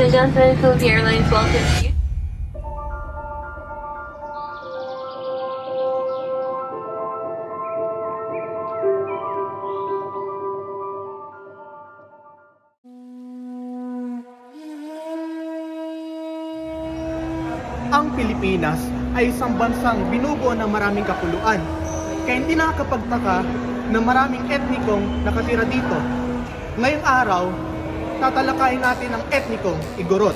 and gentlemen, Philippine Airlines welcomes you. Ang Pilipinas ay isang bansang binubuo ng maraming kapuluan. Kaya hindi nakakapagtaka na maraming etnikong nakatira dito. Ngayong araw, tatalakayin natin ang etnikong Igorot.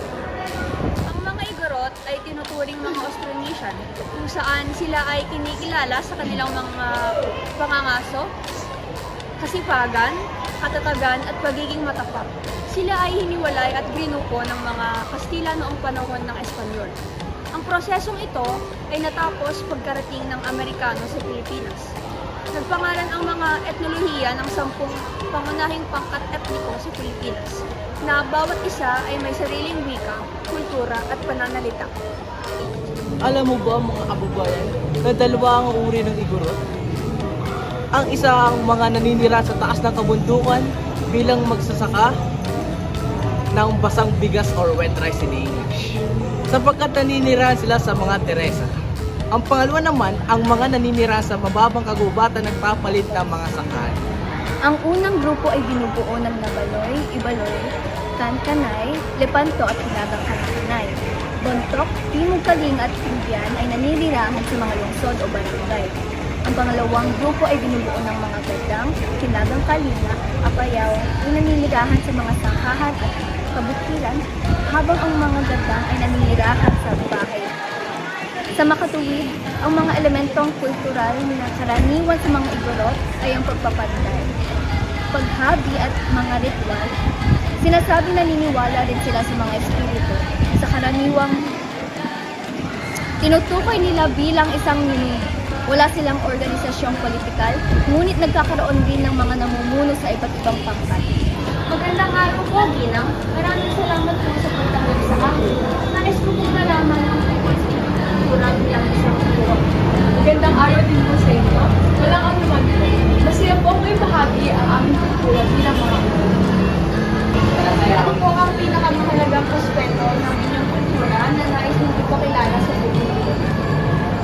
Ang mga Igorot ay tinuturing mga Austronesian kung saan sila ay kinikilala sa kanilang mga pangangaso, kasipagan, katatagan at pagiging matapat. Sila ay hiniwalay at grinupo ng mga Kastila noong panahon ng Espanyol. Ang prosesong ito ay natapos pagkarating ng Amerikano sa Pilipinas. Nagpangalan ang mga etnolohiya ng 10 pangunahing pangkat etniko sa Pilipinas, na bawat isa ay may sariling wika, kultura at pananalita. Alam mo ba mga kababayan na dalawa ang uri ng Igorot? Ang isa ang mga naninira sa taas ng kabundukan bilang magsasaka ng basang bigas or wet rice in English, sapagkat naninirahan sila sa mga teresa. Ang pangalawa naman, ang mga naninira sa mababang kagubatan nagpapalit ng mga sakan. Ang unang grupo ay binubuo ng Nabaloy, Ibaloy, Kankanay, Lepanto at Hinagang Kankanay. Bontok, Timog Kalinga at Indian ay naninirahan sa mga lungsod o barangay. Ang pangalawang grupo ay binubuo ng mga Gadang, Kinagang Kalinga, Apayao ay naninirahan sa mga sangkahan at kabutiran, habang ang mga Gadang ay naninirahan sa bahay. Sa makatuwid, ang mga elementong kultural na karaniwan sa mga Igorot ay ang pagpapanday, paghabi at mga ritual. Sinasabi na niniwala rin sila sa mga espiritu. Sa karaniwang tinutukoy nila bilang isang ninuno. Wala silang organisasyong politikal, ngunit nagkakaroon din ng mga namumuno sa iba't ibang pangkat. Magandang araw po, Ginang. Maraming salamat po sa pagtanggap sa akin. Nais ko pong nalaman ang tungkol sa kultura bilang isang buwan. Magandang araw din po sa inyo. Walang anuman po. Masaya po may bahagi ang aming kultura bilang mga Ano po ang pinakamahalagang aspeto ng inyong kultura na nais mong ipakilala sa publiko?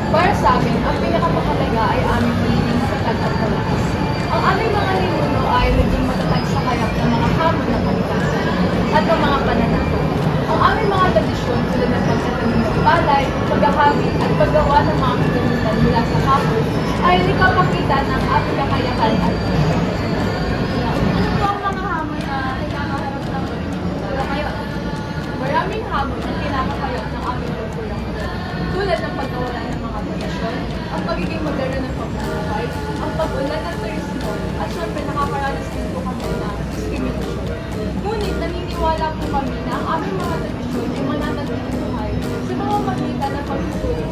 Para sa amin, ang pinakamahalaga ay aming pagiging matatag at malakas. Ang aming mga ninuno ay naging matatag sa harap ng mga hamon ng kalikasan at ng mga pananakot. Ang aming mga tradisyon tulad ng pagtatanim ng palay, pagkakabit at paggawa ng mga kagamitan mula sa hapon ay nakapakita ng aming kakayahan at Ano po ang mga hamon na kinakaharap ng kultura ngayon? maraming hamon ang kinakakayot ng aming kultura tulad ng pagkawala ng mga tradisyon, ang pagiging moderno ng pamumuhay, ang pag-unlad ng turismo, at syempre nakakaranas din po kami ng diskriminasyon. Ngunit naniniwala po kami na ang aming mga tradisyon ay mananatiling buhay sa pamamagitan ng pagtutulong